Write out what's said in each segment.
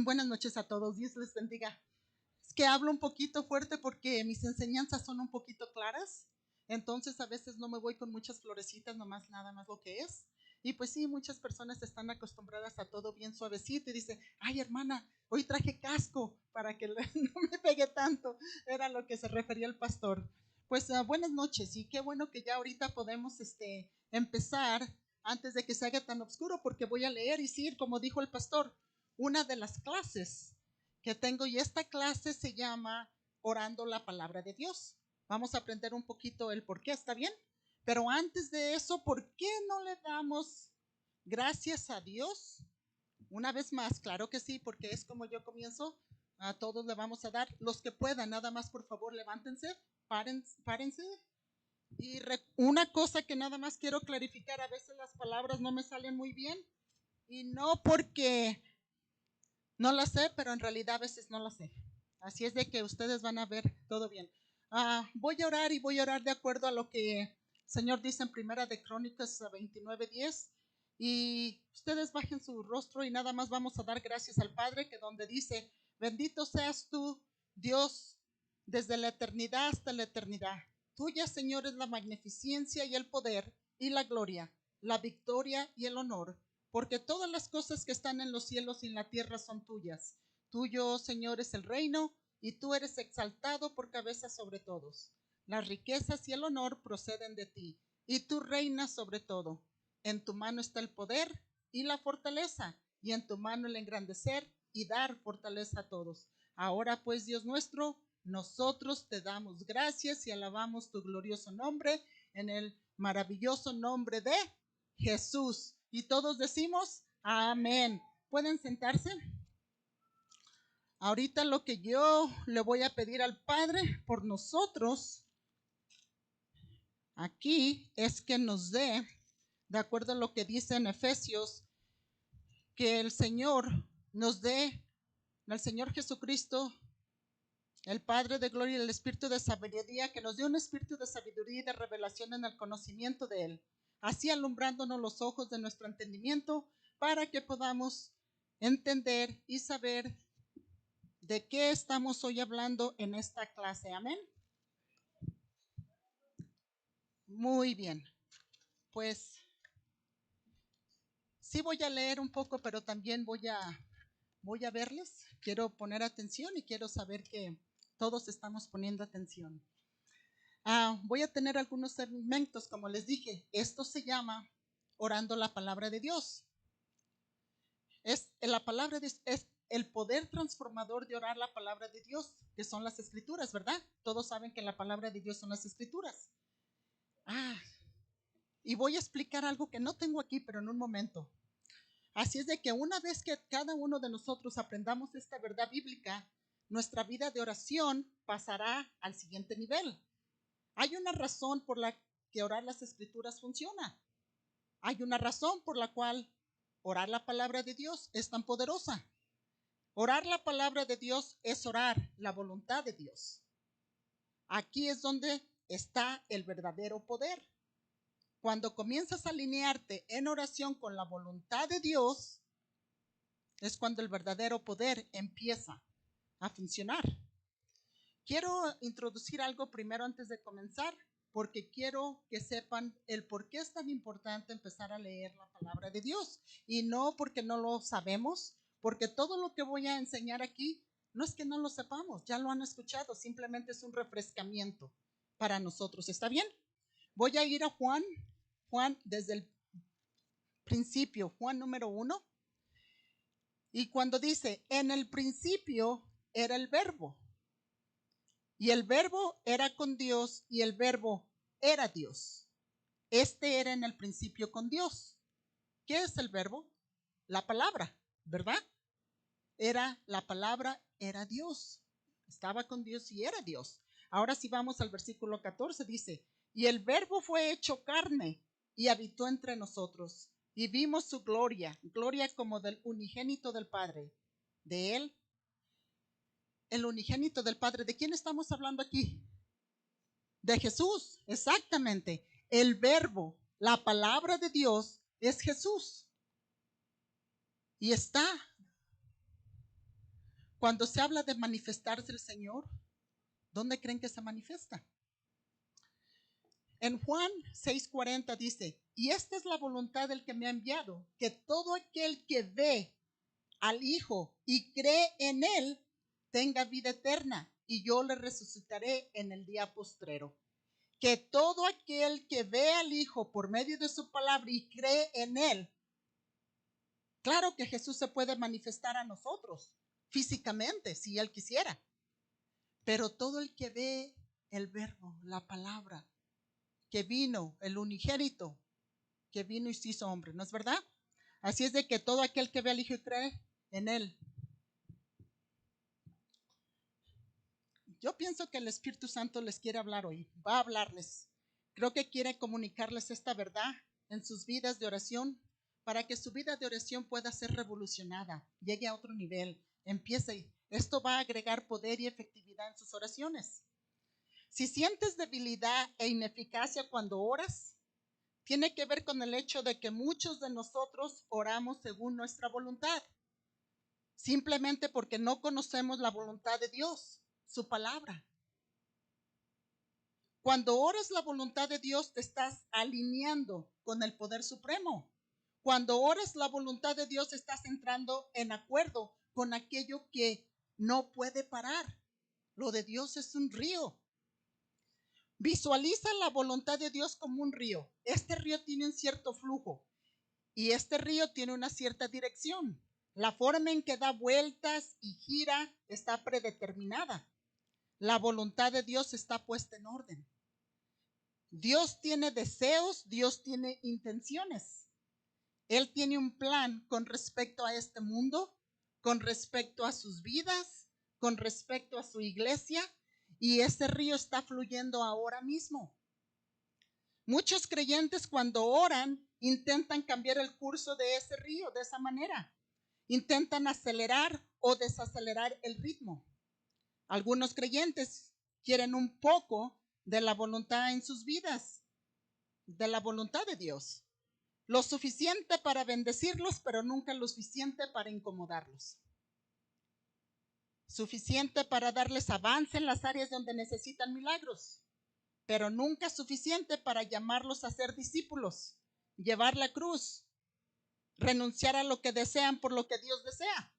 Buenas noches a todos, Dios les bendiga. Es que hablo un poquito fuerte porque mis enseñanzas son un poquito claras, entonces a veces no me voy con muchas florecitas, nomás nada más lo que es. Y pues sí, muchas personas están acostumbradas a todo bien suavecito y dicen, ay hermana, hoy traje casco para que no me pegue tanto, era lo que se refería el pastor. Pues buenas noches y qué bueno que ya ahorita podemos empezar antes de que se haga tan oscuro porque voy a leer y sí, como dijo el pastor, una de las clases que tengo y esta clase se llama Orando la Palabra de Dios. Vamos a aprender un poquito el por qué, ¿está bien? Pero antes de eso, ¿por qué no le damos gracias a Dios? Una vez más, claro que sí, porque es como yo comienzo, a todos le vamos a dar, los que puedan, nada más por favor levántense, párense. Y una cosa que nada más quiero clarificar, a veces las palabras no me salen muy bien y no porque no la sé, pero en realidad a veces no la sé. Así es de que ustedes van a ver todo bien. Voy a orar y voy a orar de acuerdo a lo que el Señor dice en Primera de Crónicas 29:10. Y ustedes bajen su rostro y nada más vamos a dar gracias al Padre, que donde dice, bendito seas tú, Dios, desde la eternidad hasta la eternidad. Tuya, Señor, es la magnificencia y el poder y la gloria, la victoria y el honor, porque todas las cosas que están en los cielos y en la tierra son tuyas. Tuyo, Señor, es el reino, y tú eres exaltado por cabeza sobre todos. Las riquezas y el honor proceden de ti, y tú reinas sobre todo. En tu mano está el poder y la fortaleza, y en tu mano el engrandecer y dar fortaleza a todos. Ahora pues, Dios nuestro, nosotros te damos gracias y alabamos tu glorioso nombre en el maravilloso nombre de Jesús. Y todos decimos amén. ¿Pueden sentarse? Ahorita lo que yo le voy a pedir al Padre por nosotros aquí es que nos dé, de acuerdo a lo que dice en Efesios, que el Señor nos dé, el Señor Jesucristo, el Padre de gloria y el Espíritu de sabiduría, que nos dé un espíritu de sabiduría y de revelación en el conocimiento de Él, así alumbrándonos los ojos de nuestro entendimiento para que podamos entender y saber de qué estamos hoy hablando en esta clase. Amén. Muy bien. Pues sí voy a leer un poco, pero también voy a verles. Quiero poner atención y quiero saber que todos estamos poniendo atención. Voy a tener algunos segmentos, como les dije. Esto se llama Orando la Palabra de Dios. La palabra es el poder transformador de orar la palabra de Dios, que son las escrituras, ¿verdad? Todos saben que la palabra de Dios son las escrituras. Y voy a explicar algo que no tengo aquí, pero en un momento. Así es de que una vez que cada uno de nosotros aprendamos esta verdad bíblica, nuestra vida de oración pasará al siguiente nivel. Hay una razón por la que orar las escrituras funciona. Hay una razón por la cual orar la palabra de Dios es tan poderosa. Orar la palabra de Dios es orar la voluntad de Dios. Aquí es donde está el verdadero poder. Cuando comienzas a alinearte en oración con la voluntad de Dios, es cuando el verdadero poder empieza a funcionar. Quiero introducir algo primero antes de comenzar, porque quiero que sepan el por qué es tan importante empezar a leer la palabra de Dios. Y no porque no lo sabemos, porque todo lo que voy a enseñar aquí no es que no lo sepamos, ya lo han escuchado, simplemente es un refrescamiento para nosotros. ¿Está bien? Voy a ir a Juan desde el principio, Juan número 1. Y cuando dice, en el principio era el verbo, y el verbo era con Dios, y el verbo era Dios. Este era en el principio con Dios. ¿Qué es el verbo? La palabra, ¿verdad? La palabra era Dios. Estaba con Dios y era Dios. Ahora si vamos al versículo 14, dice, y el verbo fue hecho carne y habitó entre nosotros. Y vimos su gloria, gloria como del unigénito del Padre. De él, el unigénito del Padre. ¿De quién estamos hablando aquí? De Jesús, exactamente. El verbo, la palabra de Dios es Jesús. Y está Cuando se habla de manifestarse el Señor, ¿dónde creen que se manifiesta? En Juan 6:40 dice, y esta es la voluntad del que me ha enviado, que todo aquel que ve al Hijo y cree en Él, tenga vida eterna, y yo le resucitaré en el día postrero. Que todo aquel que ve al Hijo por medio de su palabra y cree en Él, claro que Jesús se puede manifestar a nosotros físicamente, si Él quisiera, pero todo el que ve el verbo, la palabra, que vino, el unigénito, que vino y se hizo hombre, ¿no es verdad? Así es de que todo aquel que ve al Hijo y cree en Él. Yo pienso que el Espíritu Santo les quiere hablar hoy, va a hablarles. Creo que quiere comunicarles esta verdad en sus vidas de oración para que su vida de oración pueda ser revolucionada, llegue a otro nivel, empiece. Esto va a agregar poder y efectividad en sus oraciones. Si sientes debilidad e ineficacia cuando oras, tiene que ver con el hecho de que muchos de nosotros oramos según nuestra voluntad, simplemente porque no conocemos la voluntad de Dios, su palabra. Cuando oras la voluntad de Dios, te estás alineando con el poder supremo. Cuando oras la voluntad de Dios, estás entrando en acuerdo con aquello que no puede parar. Lo de Dios es un río. Visualiza la voluntad de Dios como un río. Este río tiene un cierto flujo y este río tiene una cierta dirección. La forma en que da vueltas y gira está predeterminada. La voluntad de Dios está puesta en orden. Dios tiene deseos, Dios tiene intenciones. Él tiene un plan con respecto a este mundo, con respecto a sus vidas, con respecto a su iglesia, y ese río está fluyendo ahora mismo. Muchos creyentes cuando oran intentan cambiar el curso de ese río de esa manera. Intentan acelerar o desacelerar el ritmo. Algunos creyentes quieren un poco de la voluntad en sus vidas, de la voluntad de Dios. Lo suficiente para bendecirlos, pero nunca lo suficiente para incomodarlos. Suficiente para darles avance en las áreas donde necesitan milagros, pero nunca suficiente para llamarlos a ser discípulos, llevar la cruz, renunciar a lo que desean por lo que Dios desea.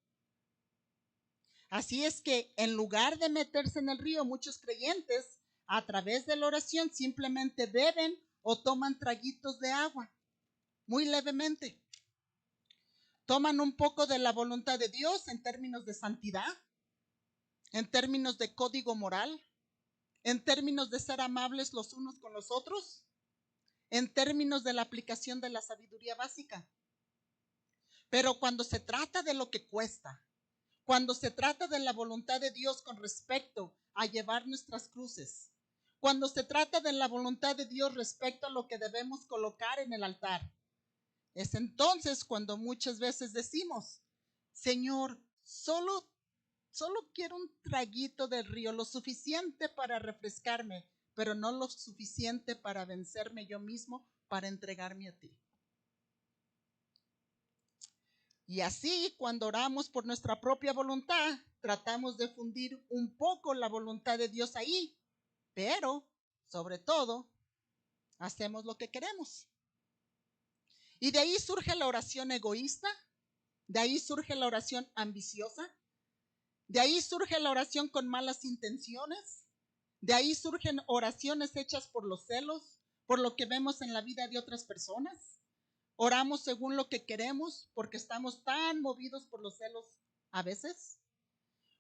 Así es que en lugar de meterse en el río, muchos creyentes a través de la oración simplemente beben o toman traguitos de agua, muy levemente. Toman un poco de la voluntad de Dios en términos de santidad, en términos de código moral, en términos de ser amables los unos con los otros, en términos de la aplicación de la sabiduría básica. Pero cuando se trata de lo que cuesta, cuando se trata de la voluntad de Dios con respecto a llevar nuestras cruces, cuando se trata de la voluntad de Dios respecto a lo que debemos colocar en el altar, es entonces cuando muchas veces decimos, Señor, solo quiero un traguito del río, lo suficiente para refrescarme, pero no lo suficiente para vencerme yo mismo, para entregarme a ti. Y así, cuando oramos por nuestra propia voluntad, tratamos de fundir un poco la voluntad de Dios ahí, pero, sobre todo, hacemos lo que queremos. Y de ahí surge la oración egoísta, de ahí surge la oración ambiciosa, de ahí surge la oración con malas intenciones, de ahí surgen oraciones hechas por los celos, por lo que vemos en la vida de otras personas. Oramos según lo que queremos porque estamos tan movidos por los celos a veces.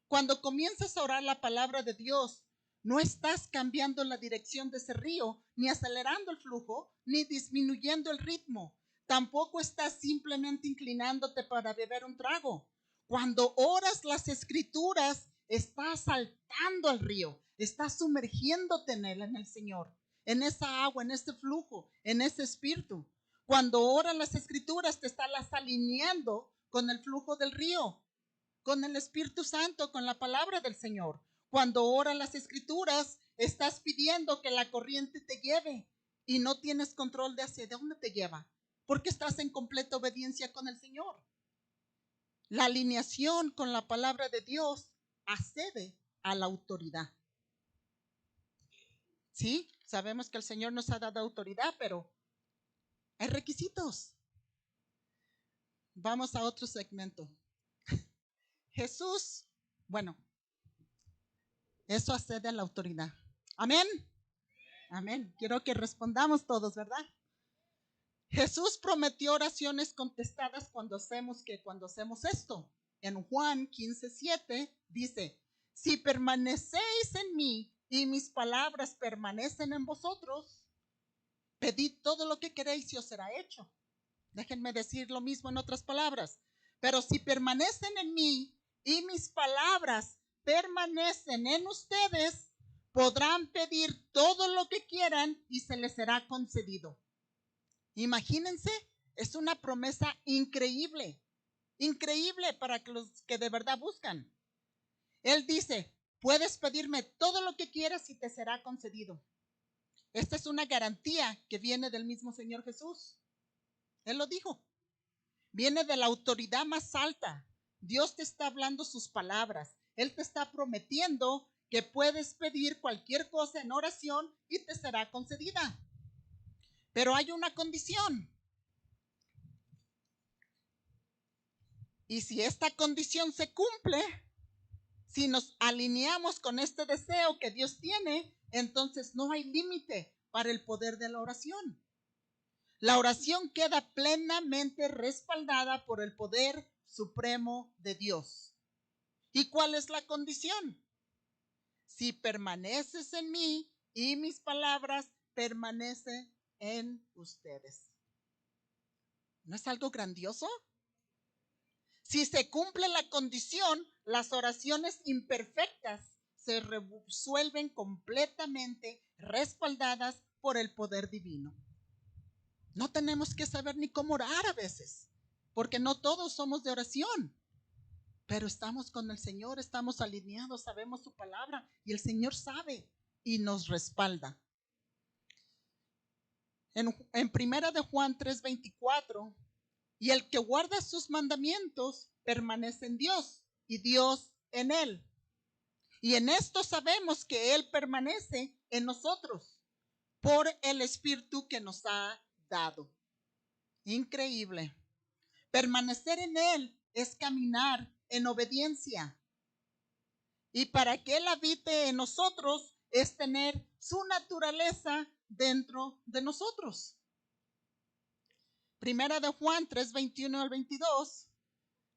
Cuando comienzas a orar la palabra de Dios, no estás cambiando la dirección de ese río, ni acelerando el flujo, ni disminuyendo el ritmo. Tampoco estás simplemente inclinándote para beber un trago. Cuando oras las escrituras, estás saltando al río, estás sumergiéndote en él, en el Señor, en esa agua, en ese flujo, en ese espíritu. Cuando oras las escrituras, te estás alineando con el flujo del río, con el Espíritu Santo, con la palabra del Señor. Cuando oras las escrituras, estás pidiendo que la corriente te lleve y no tienes control de hacia dónde te lleva, porque estás en completa obediencia con el Señor. La alineación con la palabra de Dios accede a la autoridad. Sí, sabemos que el Señor nos ha dado autoridad, pero hay requisitos. Vamos a otro segmento. Jesús, bueno, eso accede a la autoridad. Amén. Amén. Quiero que respondamos todos, ¿verdad? Jesús prometió oraciones contestadas cuando hacemos esto. En Juan 15:7 dice, si permanecéis en mí y mis palabras permanecen en vosotros, pedid todo lo que queréis y os será hecho. Déjenme decir lo mismo en otras palabras. Pero si permanecen en mí y mis palabras permanecen en ustedes, podrán pedir todo lo que quieran y se les será concedido. Imagínense, es una promesa increíble, increíble para los que de verdad buscan. Él dice, puedes pedirme todo lo que quieras y te será concedido. Esta es una garantía que viene del mismo Señor Jesús. Él lo dijo. Viene de la autoridad más alta. Dios te está hablando sus palabras. Él te está prometiendo que puedes pedir cualquier cosa en oración y te será concedida. Pero hay una condición. Y si esta condición se cumple, si nos alineamos con este deseo que Dios tiene, entonces no hay límite para el poder de la oración. La oración queda plenamente respaldada por el poder supremo de Dios. ¿Y cuál es la condición? Si permaneces en mí y mis palabras permanecen en ustedes. ¿No es algo grandioso? Si se cumple la condición, las oraciones imperfectas se resuelven completamente respaldadas por el poder divino. No tenemos que saber ni cómo orar a veces, porque no todos somos de oración, pero estamos con el Señor, estamos alineados, sabemos su palabra y el Señor sabe y nos respalda. En primera de Juan 3:24, y el que guarda sus mandamientos permanece en Dios y Dios en él. Y en esto sabemos que Él permanece en nosotros por el Espíritu que nos ha dado. Increíble. Permanecer en Él es caminar en obediencia. Y para que Él habite en nosotros es tener su naturaleza dentro de nosotros. Primera de Juan 3:21-22.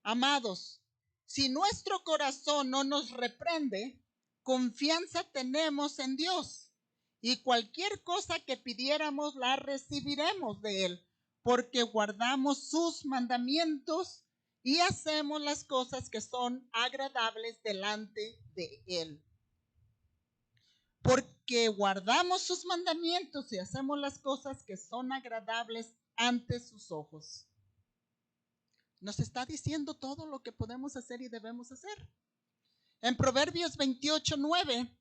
Amados, si nuestro corazón no nos reprende, confianza tenemos en Dios. Y cualquier cosa que pidiéramos la recibiremos de Él, porque guardamos sus mandamientos y hacemos las cosas que son agradables delante de Él. Porque guardamos sus mandamientos y hacemos las cosas que son agradables ante sus ojos. Nos está diciendo todo lo que podemos hacer y debemos hacer. En Proverbios 28:9,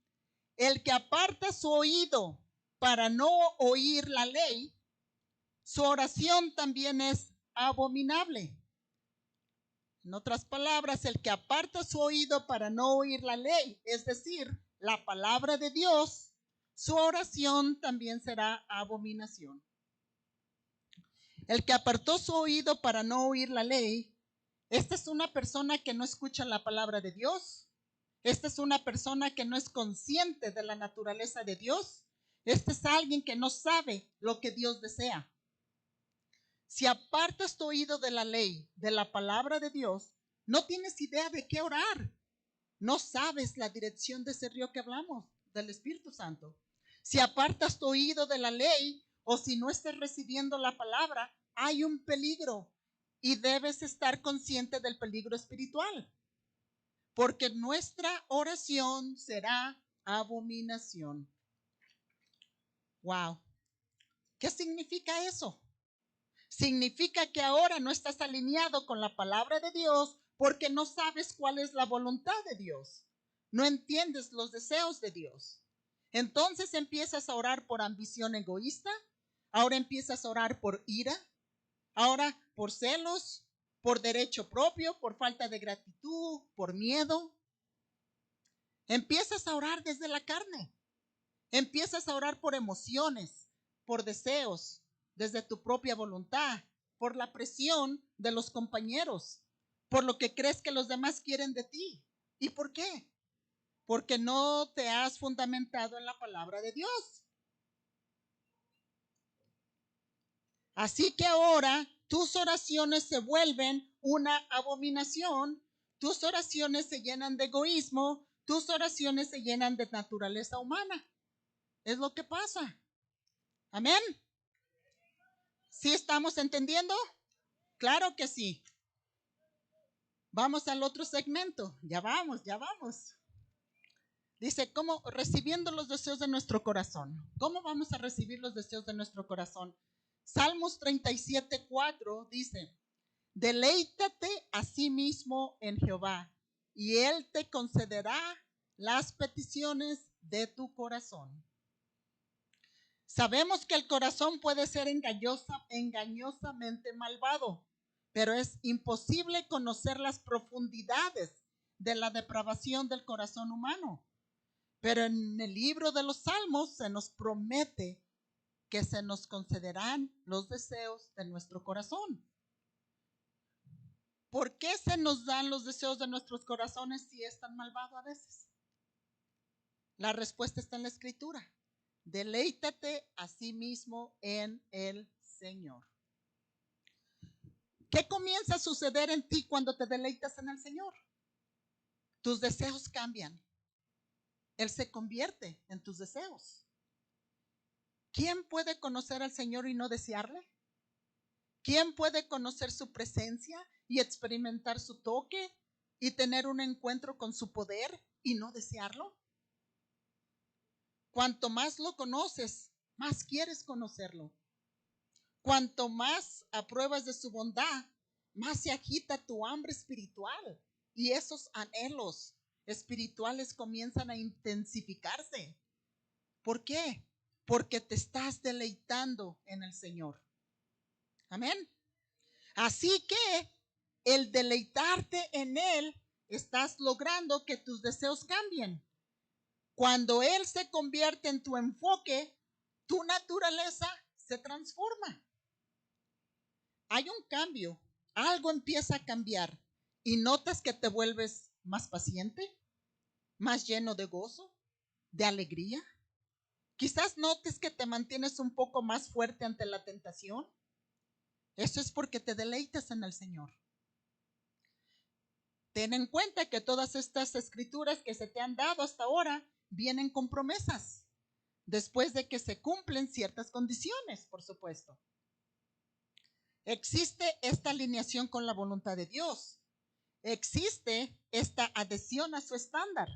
el que aparta su oído para no oír la ley, su oración también es abominable. En otras palabras, el que aparta su oído para no oír la ley, es decir, la palabra de Dios, su oración también será abominación. El que apartó su oído para no oír la ley, esta es una persona que no escucha la palabra de Dios. Esta es una persona que no es consciente de la naturaleza de Dios. Este es alguien que no sabe lo que Dios desea. Si apartas tu oído de la ley, de la palabra de Dios, no tienes idea de qué orar. No sabes la dirección de ese río que hablamos, del Espíritu Santo. Si apartas tu oído de la ley o si no estás recibiendo la palabra, hay un peligro y debes estar consciente del peligro espiritual. Porque nuestra oración será abominación. Wow. ¿Qué significa eso? Significa que ahora no estás alineado con la palabra de Dios porque no sabes cuál es la voluntad de Dios. No entiendes los deseos de Dios. Entonces empiezas a orar por ambición egoísta, ahora empiezas a orar por ira, ahora por celos, por derecho propio, por falta de gratitud, por miedo. Empiezas a orar desde la carne. Empiezas a orar por emociones, por deseos, desde tu propia voluntad, por la presión de los compañeros, por lo que crees que los demás quieren de ti. ¿Y por qué? Porque no te has fundamentado en la palabra de Dios. Así que ahora tus oraciones se vuelven una abominación, tus oraciones se llenan de egoísmo, tus oraciones se llenan de naturaleza humana. Es lo que pasa. Amén. ¿Sí estamos entendiendo? Claro que sí. Vamos al otro segmento. Ya vamos, ya vamos. Dice, ¿cómo? Recibiendo los deseos de nuestro corazón. ¿Cómo vamos a recibir los deseos de nuestro corazón? Salmos 37:4 dice, deleítate a sí mismo en Jehová, y Él te concederá las peticiones de tu corazón. Sabemos que el corazón puede ser engañosamente malvado, pero es imposible conocer las profundidades de la depravación del corazón humano. Pero en el libro de los Salmos se nos promete que se nos concederán los deseos de nuestro corazón. ¿Por qué se nos dan los deseos de nuestros corazones si es tan malvado a veces? La respuesta está en la Escritura. Deleítate a sí mismo en el Señor. ¿Qué comienza a suceder en ti cuando te deleitas en el Señor? Tus deseos cambian. Él se convierte en tus deseos. ¿Quién puede conocer al Señor y no desearle? ¿Quién puede conocer su presencia y experimentar su toque y tener un encuentro con su poder y no desearlo? Cuanto más lo conoces, más quieres conocerlo. Cuanto más apruebas de su bondad, más se agita tu hambre espiritual y esos anhelos espirituales comienzan a intensificarse. ¿Por qué? Porque te estás deleitando en el Señor. Amén. Así que el deleitarte en Él, estás logrando que tus deseos cambien. Cuando Él se convierte en tu enfoque, tu naturaleza se transforma. Hay un cambio, algo empieza a cambiar y notas que te vuelves más paciente, más lleno de gozo, de alegría. Quizás notes que te mantienes un poco más fuerte ante la tentación. Eso es porque te deleitas en el Señor. Ten en cuenta que todas estas escrituras que se te han dado hasta ahora vienen con promesas, después de que se cumplen ciertas condiciones, por supuesto. Existe esta alineación con la voluntad de Dios. Existe esta adhesión a su estándar.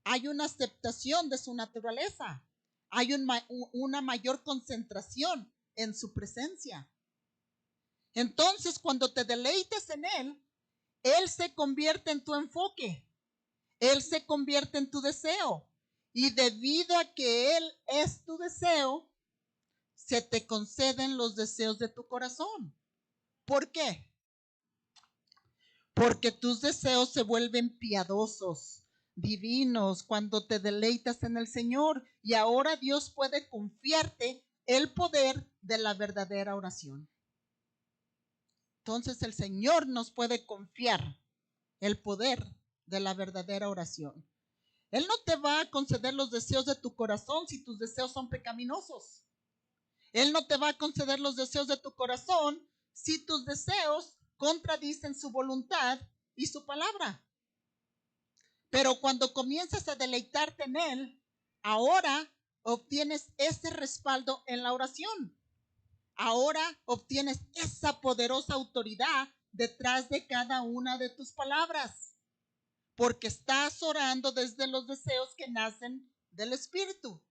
Hay una aceptación de su naturaleza. Hay una mayor concentración en su presencia. Entonces, cuando te deleites en Él se convierte en tu enfoque. Él se convierte en tu deseo. Y debido a que Él es tu deseo, se te conceden los deseos de tu corazón. ¿Por qué? Porque tus deseos se vuelven piadosos, divinos, cuando te deleitas en el Señor. Y ahora Dios puede confiarte el poder de la verdadera oración. Entonces el Señor nos puede confiar el poder de la verdadera oración. Él no te va a conceder los deseos de tu corazón si tus deseos son pecaminosos. Él no te va a conceder los deseos de tu corazón si tus deseos contradicen su voluntad y su palabra. Pero cuando comienzas a deleitarte en Él, ahora obtienes ese respaldo en la oración. Ahora obtienes esa poderosa autoridad detrás de cada una de tus palabras, porque estás orando desde los deseos que nacen del Espíritu.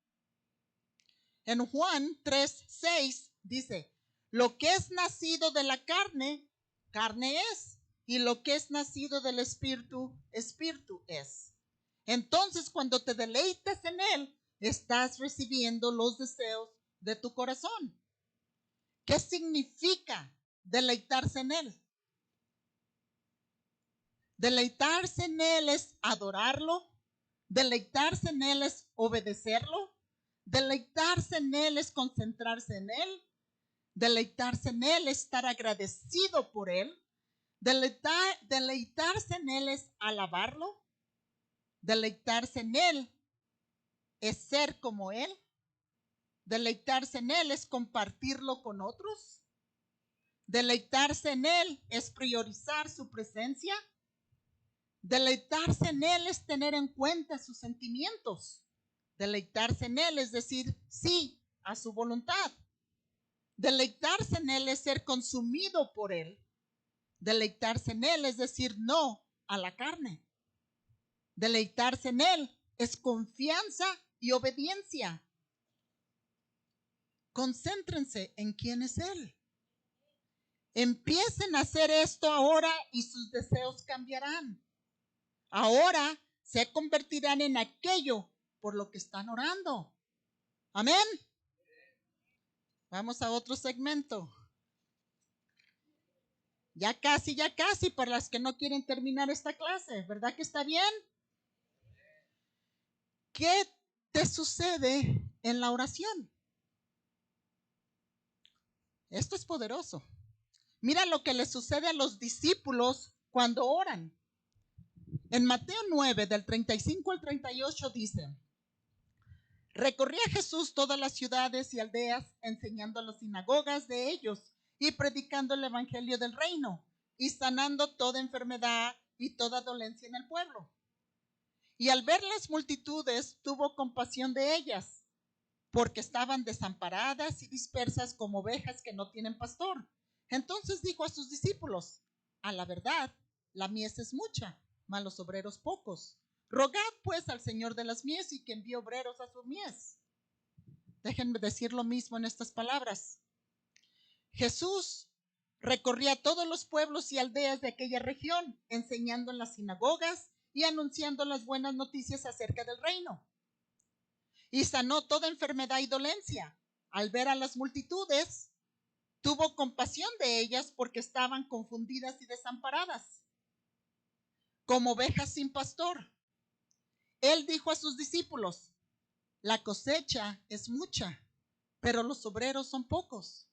En Juan 3:6 dice, lo que es nacido de la carne, carne es, y lo que es nacido del Espíritu, Espíritu es. Entonces, cuando te deleites en Él, estás recibiendo los deseos de tu corazón. ¿Qué significa deleitarse en Él? Deleitarse en Él es adorarlo, Deleitarse en Él es obedecerlo. Deleitarse en Él es concentrarse en Él. Deleitarse en Él es estar agradecido por Él. Deleitarse en Él es alabarlo. Deleitarse en Él es ser como Él. Deleitarse en Él es compartirlo con otros. Deleitarse en Él es priorizar su presencia. Deleitarse en Él es tener en cuenta sus sentimientos. Deleitarse en Él es decir sí a su voluntad. Deleitarse en Él es ser consumido por Él. Deleitarse en Él es decir no a la carne. Deleitarse en Él es confianza y obediencia. Concéntrense en quién es Él. Empiecen a hacer esto ahora y sus deseos cambiarán. Ahora se convertirán en aquello por lo que están orando. Amén. Vamos a otro segmento. Ya casi, para las que no quieren terminar esta clase, ¿verdad que está bien? ¿Qué te sucede en la oración? Esto es poderoso. Mira lo que le sucede a los discípulos cuando oran. En Mateo 9, del 35 al 38 dice: recorría Jesús todas las ciudades y aldeas, enseñando a las sinagogas de ellos y predicando el evangelio del reino y sanando toda enfermedad y toda dolencia en el pueblo. Y al ver las multitudes, tuvo compasión de ellas, porque estaban desamparadas y dispersas como ovejas que no tienen pastor. Entonces dijo a sus discípulos: a la verdad, la mies es mucha, mas los obreros pocos. Rogad pues al Señor de las mies y que envíe obreros a su mies. Déjenme decir lo mismo en estas palabras. Jesús recorría todos los pueblos y aldeas de aquella región, enseñando en las sinagogas y anunciando las buenas noticias acerca del reino. Y sanó toda enfermedad y dolencia. Al ver a las multitudes, tuvo compasión de ellas porque estaban confundidas y desamparadas, como ovejas sin pastor. Él dijo a sus discípulos: la cosecha es mucha, pero los obreros son pocos.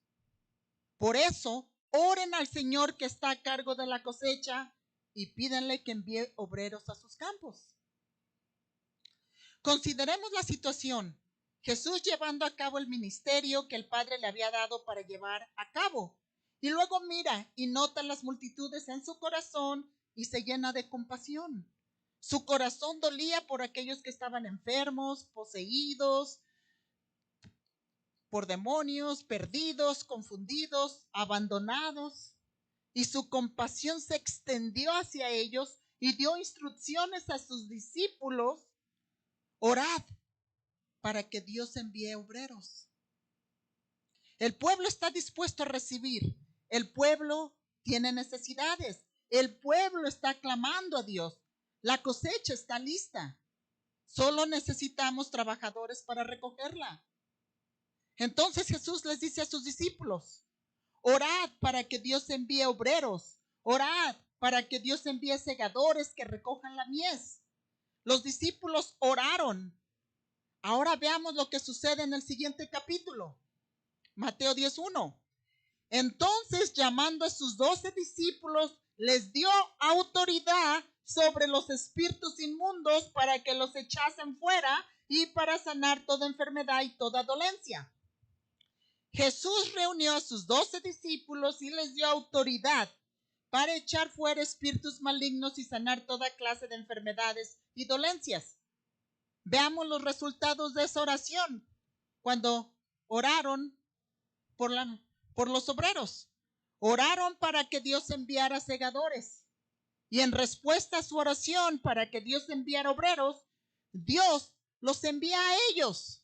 Por eso, oren al Señor que está a cargo de la cosecha y pídanle que envíe obreros a sus campos. Consideremos la situación. Jesús llevando a cabo el ministerio que el Padre le había dado para llevar a cabo. Y luego mira y nota las multitudes en su corazón y se llena de compasión. Su corazón dolía por aquellos que estaban enfermos, poseídos por demonios, perdidos, confundidos, abandonados. Y su compasión se extendió hacia ellos y dio instrucciones a sus discípulos: orad para que Dios envíe obreros. El pueblo está dispuesto a recibir. El pueblo tiene necesidades. El pueblo está clamando a Dios. La cosecha está lista. Solo necesitamos trabajadores para recogerla. Entonces Jesús les dice a sus discípulos: orad para que Dios envíe obreros. Orad para que Dios envíe segadores que recojan la mies. Los discípulos oraron. Ahora veamos lo que sucede en el siguiente capítulo. Mateo 10:1. Entonces, llamando a sus 12 discípulos, les dio autoridad sobre los espíritus inmundos para que los echasen fuera y para sanar toda enfermedad y toda dolencia. Jesús reunió a sus 12 discípulos y les dio autoridad para echar fuera espíritus malignos y sanar toda clase de enfermedades y dolencias. Veamos los resultados de esa oración cuando oraron por los obreros. Oraron para que Dios enviara segadores. Y en respuesta a su oración para que Dios enviara obreros, Dios los envía a ellos.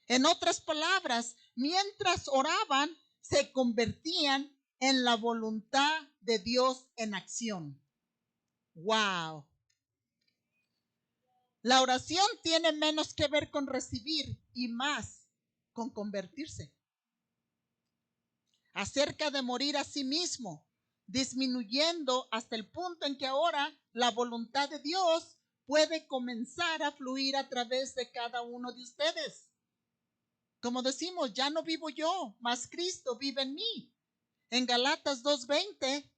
En otras palabras, mientras oraban, se convertían en la voluntad de Dios en acción. ¡Wow! La oración tiene menos que ver con recibir y más con convertirse. Acerca de morir a sí mismo, disminuyendo hasta el punto en que ahora la voluntad de Dios puede comenzar a fluir a través de cada uno de ustedes. Como decimos, ya no vivo yo, mas Cristo vive en mí. En Galatas 2:20,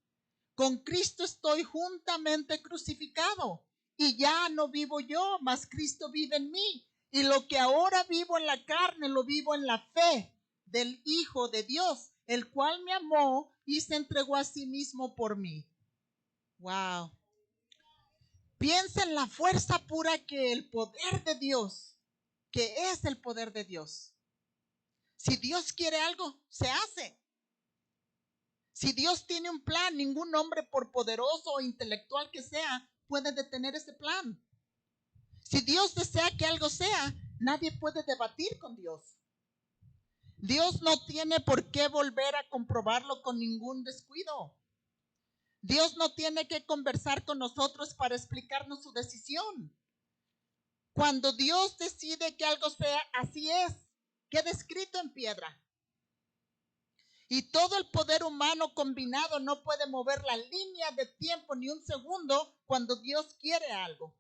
con Cristo estoy juntamente crucificado y ya no vivo yo, mas Cristo vive en mí. Y lo que ahora vivo en la carne, lo vivo en la fe del Hijo de Dios, el cual me amó y se entregó a sí mismo por mí. Wow. Piensa en la fuerza pura que el poder de Dios, que es el poder de Dios. Si Dios quiere algo, se hace. Si Dios tiene un plan, ningún hombre, por poderoso o intelectual que sea, puede detener ese plan. Si Dios desea que algo sea, nadie puede debatir con Dios. Dios no tiene por qué volver a comprobarlo con ningún descuido. Dios no tiene que conversar con nosotros para explicarnos su decisión. Cuando Dios decide que algo sea, así es, queda escrito en piedra. Y todo el poder humano combinado no puede mover la línea de tiempo ni un segundo cuando Dios quiere algo.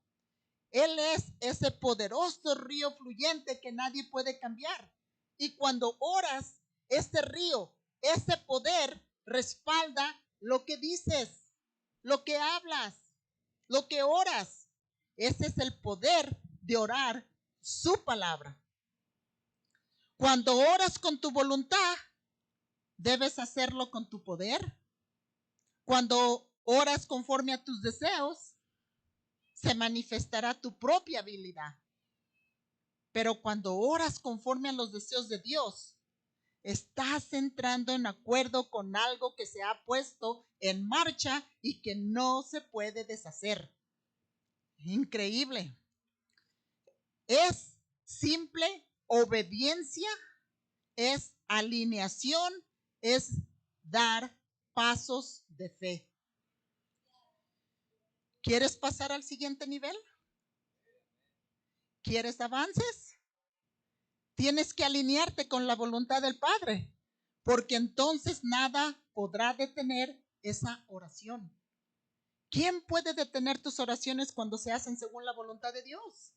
Él es ese poderoso río fluyente que nadie puede cambiar. Y cuando oras, ese río, ese poder respalda lo que dices, lo que hablas, lo que oras. Ese es el poder de orar su palabra. Cuando oras con tu voluntad, debes hacerlo con tu poder. Cuando oras conforme a tus deseos, se manifestará tu propia habilidad. Pero cuando oras conforme a los deseos de Dios, estás entrando en acuerdo con algo que se ha puesto en marcha y que no se puede deshacer. Increíble. Es simple obediencia, es alineación, es dar pasos de fe. ¿Quieres pasar al siguiente nivel? ¿Quieres avances? Tienes que alinearte con la voluntad del Padre, porque entonces nada podrá detener esa oración. ¿Quién puede detener tus oraciones cuando se hacen según la voluntad de Dios?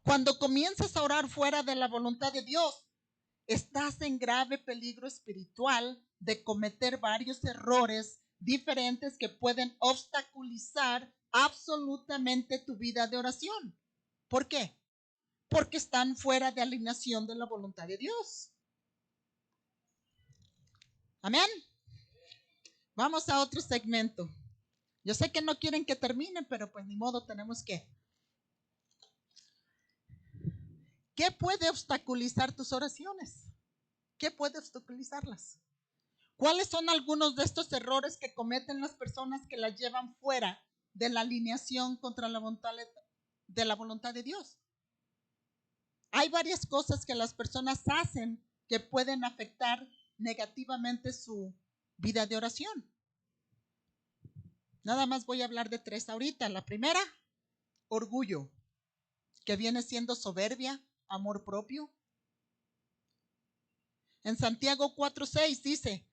Cuando comienzas a orar fuera de la voluntad de Dios, estás en grave peligro espiritual de cometer varios errores diferentes que pueden obstaculizar absolutamente tu vida de oración. ¿Por qué? Porque están fuera de alineación de la voluntad de Dios. Amén. Vamos a otro segmento. Yo sé que no quieren que termine, pero pues ni modo, tenemos que. ¿Qué puede obstaculizar tus oraciones? ¿Qué puede obstaculizarlas? ¿Cuáles son algunos de estos errores que cometen las personas que las llevan fuera de la alineación contra la voluntad de Dios? Hay varias cosas que las personas hacen que pueden afectar negativamente su vida de oración. Nada más voy a hablar de 3 ahorita. La primera, orgullo, que viene siendo soberbia, amor propio. En Santiago 4:6 dice,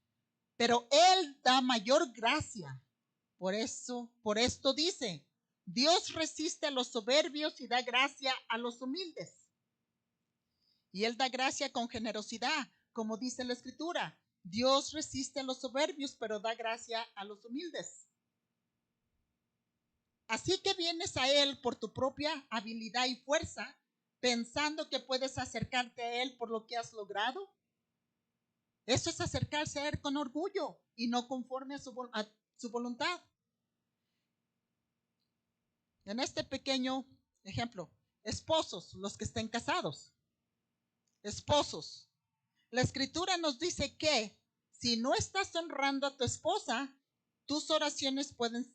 pero Él da mayor gracia. Por esto dice, Dios resiste a los soberbios y da gracia a los humildes. Y Él da gracia con generosidad, como dice la Escritura. Dios resiste a los soberbios, pero da gracia a los humildes. Así que vienes a Él por tu propia habilidad y fuerza, pensando que puedes acercarte a Él por lo que has logrado. Eso es acercarse a Él con orgullo y no conforme a su voluntad. En este pequeño ejemplo, esposos, los que estén casados, esposos. La Escritura nos dice que si no estás honrando a tu esposa, tus oraciones pueden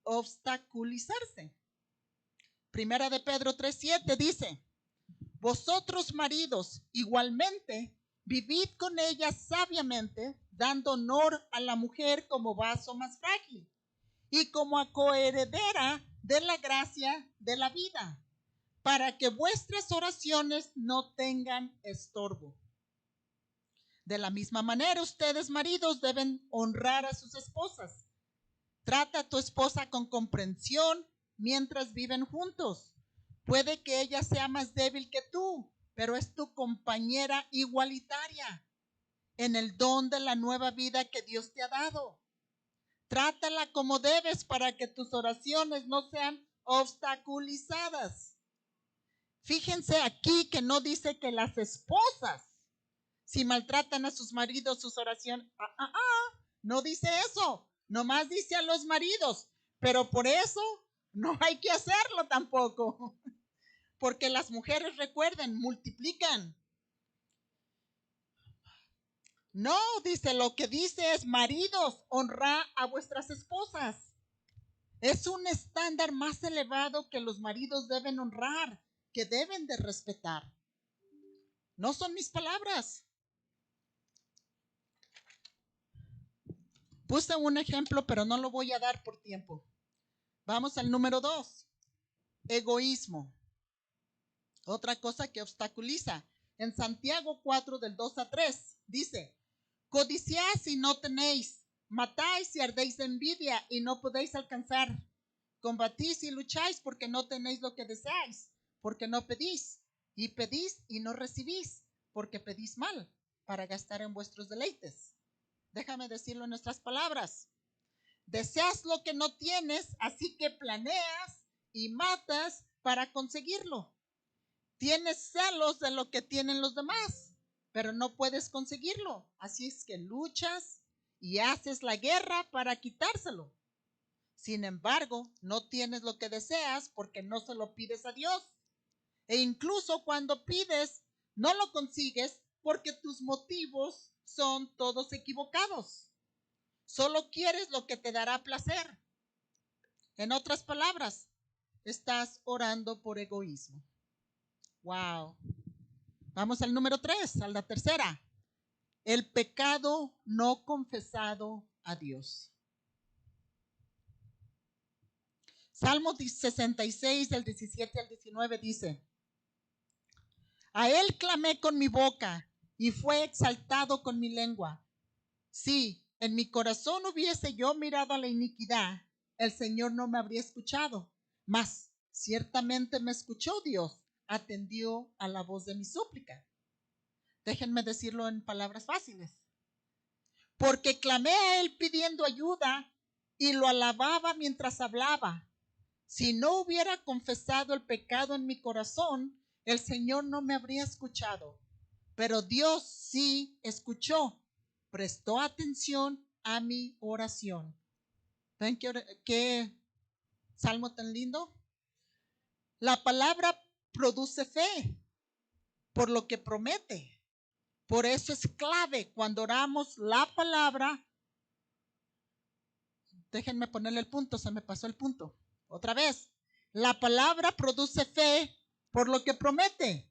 obstaculizarse. Primera de Pedro 3:7 dice, vosotros maridos igualmente vivid con ella sabiamente, dando honor a la mujer como vaso más frágil y como coheredera de la gracia de la vida, para que vuestras oraciones no tengan estorbo. De la misma manera, ustedes maridos deben honrar a sus esposas, Trata a tu esposa con comprensión mientras viven juntos. Puede que ella sea más débil que tú, pero es tu compañera igualitaria en el don de la nueva vida que Dios te ha dado. Trátala como debes para que tus oraciones no sean obstaculizadas. Fíjense aquí que no dice que las esposas, si maltratan a sus maridos, sus oraciones, no dice eso. Nomás dice a los maridos, pero por eso no hay que hacerlo tampoco. Porque las mujeres, recuerden, multiplican. No, dice, lo que dice es, maridos, honra a vuestras esposas. Es un estándar más elevado que los maridos deben honrar, que deben de respetar. No son mis palabras. Puse un ejemplo, pero no lo voy a dar por tiempo. Vamos al número 2. Egoísmo. Otra cosa que obstaculiza. En Santiago 4, del 2 a 3, dice, codiciáis y no tenéis, matáis y ardéis de envidia y no podéis alcanzar. Combatís y lucháis porque no tenéis lo que deseáis, porque no pedís. Y pedís y no recibís, porque pedís mal, para gastar en vuestros deleites. Déjame decirlo en nuestras palabras. Deseas lo que no tienes, así que planeas y matas para conseguirlo. Tienes celos de lo que tienen los demás, pero no puedes conseguirlo. Así es que luchas y haces la guerra para quitárselo. Sin embargo, no tienes lo que deseas porque no se lo pides a Dios. E incluso cuando pides, no lo consigues porque tus motivos son todos equivocados. Solo quieres lo que te dará placer. En otras palabras, estás orando por egoísmo. Wow. Vamos al número 3, a la tercera. El pecado no confesado a Dios. Salmo 66, del 17 al 19 dice, a él clamé con mi boca y fue exaltado con mi lengua. Si en mi corazón hubiese yo mirado a la iniquidad, el Señor no me habría escuchado. Mas ciertamente me escuchó Dios, atendió a la voz de mi súplica. Déjenme decirlo en palabras fáciles. Porque clamé a él pidiendo ayuda y lo alababa mientras hablaba. Si no hubiera confesado el pecado en mi corazón, el Señor no me habría escuchado. Pero Dios sí escuchó, prestó atención a mi oración. ¿Ven qué salmo tan lindo? La palabra produce fe por lo que promete. Por eso es clave cuando oramos la palabra. Déjenme ponerle el punto, se me pasó el punto. Otra vez, la palabra produce fe por lo que promete.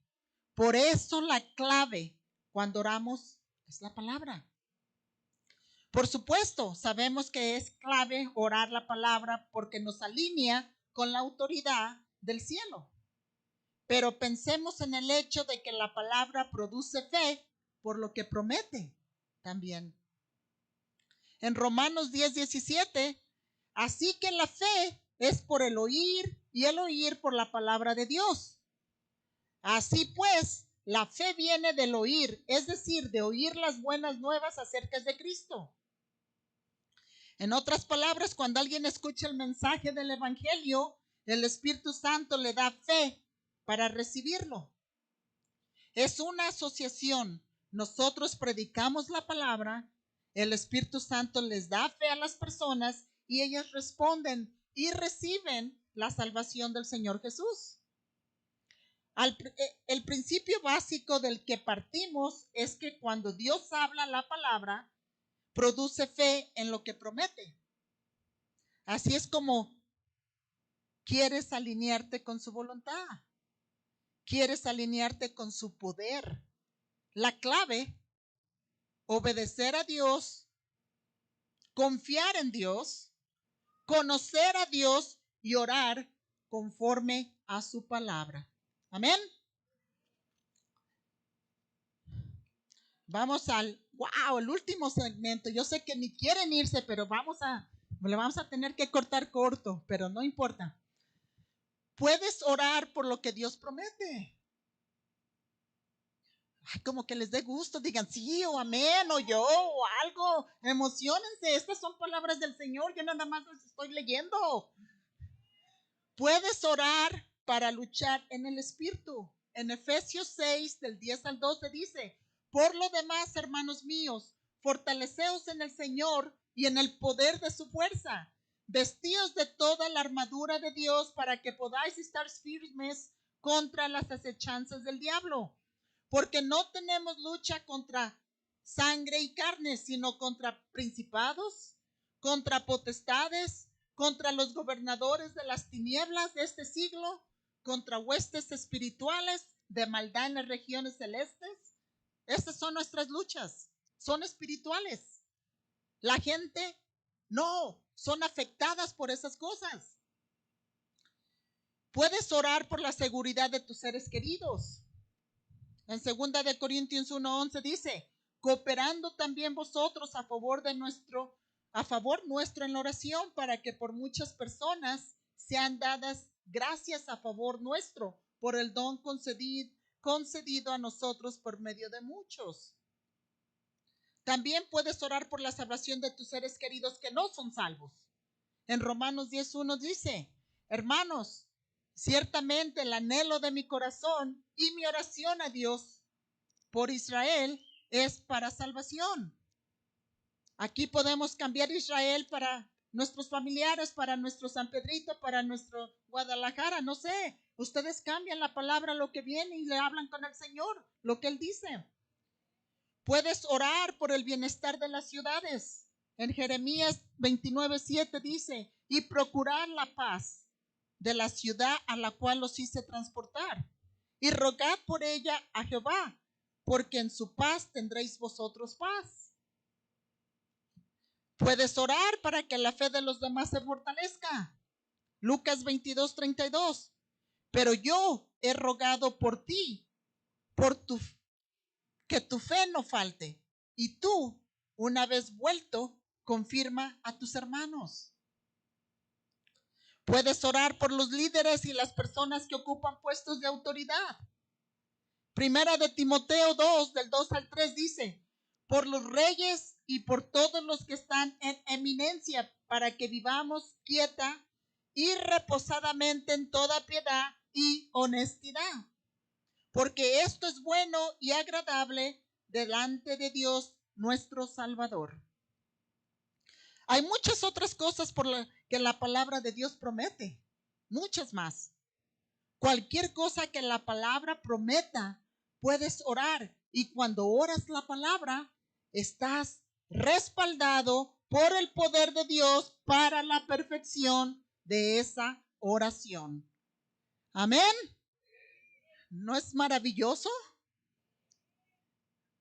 Por eso la clave cuando oramos es la palabra. Por supuesto, sabemos que es clave orar la palabra porque nos alinea con la autoridad del cielo. Pero pensemos en el hecho de que la palabra produce fe por lo que promete también. En Romanos 10:17, así que la fe es por el oír y el oír por la palabra de Dios. Así pues, la fe viene del oír, es decir, de oír las buenas nuevas acerca de Cristo. En otras palabras, cuando alguien escucha el mensaje del Evangelio, el Espíritu Santo le da fe para recibirlo. Es una asociación. Nosotros predicamos la palabra, el Espíritu Santo les da fe a las personas y ellas responden y reciben la salvación del Señor Jesús. El principio básico del que partimos es que cuando Dios habla la palabra, produce fe en lo que promete. Así es como quieres alinearte con su voluntad. Quieres alinearte con su poder. La clave, obedecer a Dios, confiar en Dios, conocer a Dios y orar conforme a su palabra. Amén. Vamos al, el último segmento. Yo sé que ni quieren irse, pero vamos a Le vamos a tener que cortar corto, pero no importa. Puedes orar por lo que Dios promete. Ay, como que les dé gusto, digan sí o amén o yo o algo. Emocionense, estas son palabras del Señor, yo nada más las estoy leyendo. Puedes orar para luchar en el Espíritu. En Efesios 6, del 10 al 12 dice, por lo demás, hermanos míos, fortaleceos en el Señor y en el poder de su fuerza. Vestíos de toda la armadura de Dios para que podáis estar firmes contra las acechanzas del diablo. Porque no tenemos lucha contra sangre y carne, sino contra principados, contra potestades, contra los gobernadores de las tinieblas de este siglo, contra huestes espirituales de maldad en las regiones celestes. Estas son nuestras luchas, son espirituales. La gente no, son afectadas por esas cosas. Puedes orar por la seguridad de tus seres queridos. En 2 de Corintios 1:11 dice, cooperando también vosotros a favor nuestro en la oración, para que por muchas personas sean dadas gracias a favor nuestro por el don concedido a nosotros por medio de muchos. También puedes orar por la salvación de tus seres queridos que no son salvos. En Romanos 10:1 dice, hermanos, ciertamente el anhelo de mi corazón y mi oración a Dios por Israel es para salvación. Aquí podemos cambiar Israel para nuestros familiares, para nuestro San Pedrito, para nuestro Guadalajara, no sé. Ustedes cambian la palabra lo que viene y le hablan con el Señor, lo que Él dice. Puedes orar por el bienestar de las ciudades. En Jeremías 29:7 dice, y procurar la paz de la ciudad a la cual los hice transportar, y rogad por ella a Jehová, porque en su paz tendréis vosotros paz. Puedes orar para que la fe de los demás se fortalezca. Lucas 22:32. Pero yo he rogado por ti, que tu fe no falte. Y tú, una vez vuelto, confirma a tus hermanos. Puedes orar por los líderes y las personas que ocupan puestos de autoridad. Primera de Timoteo 2, del 2 al 3 dice, por los reyes y por todos los que están en eminencia, para que vivamos quieta y reposadamente en toda piedad y honestidad. Porque esto es bueno y agradable delante de Dios nuestro Salvador. Hay muchas otras cosas que la palabra de Dios promete, muchas más. Cualquier cosa que la palabra prometa, puedes orar. Y cuando oras la palabra, estás respaldado por el poder de Dios para la perfección de esa oración. Amén. ¿No es maravilloso?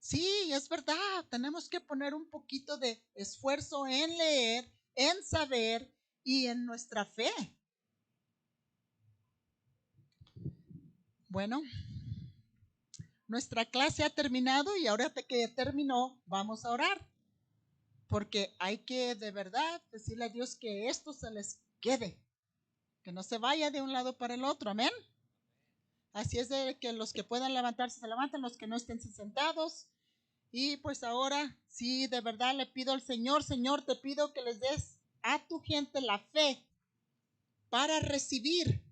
Sí, es verdad. Tenemos que poner un poquito de esfuerzo en leer, en saber y en nuestra fe. Bueno, nuestra clase ha terminado y ahora que terminó, vamos a orar. Porque hay que de verdad decirle a Dios que esto se les quede, que no se vaya de un lado para el otro. Amén. Así es de que los que puedan levantarse se levanten, los que no estén sentados. Y pues ahora sí, de verdad le pido al Señor, Señor, te pido que les des a tu gente la fe para recibir,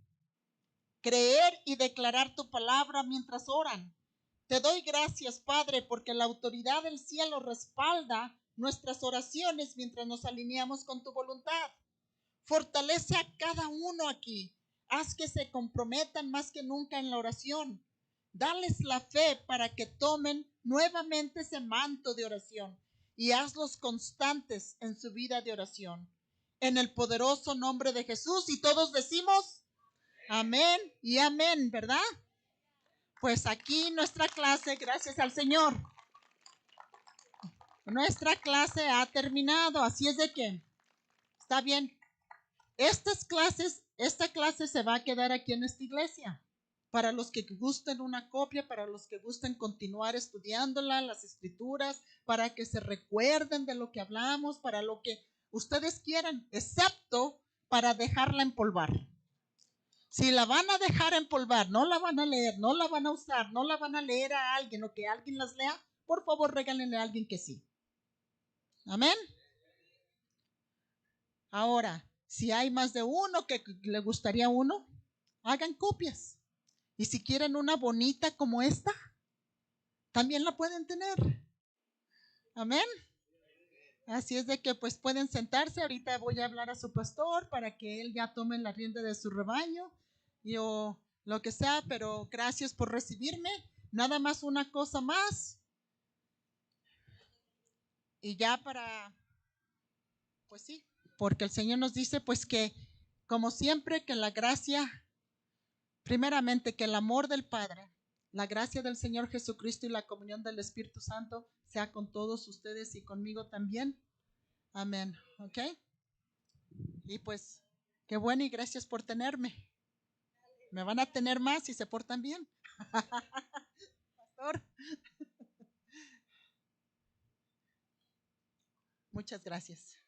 creer y declarar tu palabra mientras oran. Te doy gracias, Padre, porque la autoridad del cielo respalda nuestras oraciones mientras nos alineamos con tu voluntad. Fortalece a cada uno aquí. Haz que se comprometan más que nunca en la oración. Dales la fe para que tomen nuevamente ese manto de oración y hazlos constantes en su vida de oración. En el poderoso nombre de Jesús, y todos decimos amén y amén, ¿verdad? Pues aquí nuestra clase, gracias al Señor, nuestra clase ha terminado, así es de que está bien. Esta clase se va a quedar aquí en esta iglesia. Para los que gusten una copia, para los que gusten continuar estudiándola, las escrituras, para que se recuerden de lo que hablamos, para lo que ustedes quieran, excepto para dejarla empolvar. Si la van a dejar empolvar, no la van a leer, no la van a usar, no la van a leer a alguien o que alguien las lea, por favor regálenle a alguien que sí. Amén. Ahora, si hay más de uno que le gustaría uno, hagan copias. Y si quieren una bonita como esta, también la pueden tener. Amén. Así es de que pues pueden sentarse. Ahorita voy a hablar a su pastor para que él ya tome la rienda de su rebaño o lo que sea, pero gracias por recibirme. Nada más una cosa más. Y ya para, pues sí, porque el Señor nos dice pues que como siempre que la gracia, primeramente que el amor del Padre, la gracia del Señor Jesucristo y la comunión del Espíritu Santo sea con todos ustedes y conmigo también. Amén. ¿Ok? Y pues, qué bueno y gracias por tenerme. Me van a tener más si se portan bien. Pastor, muchas gracias.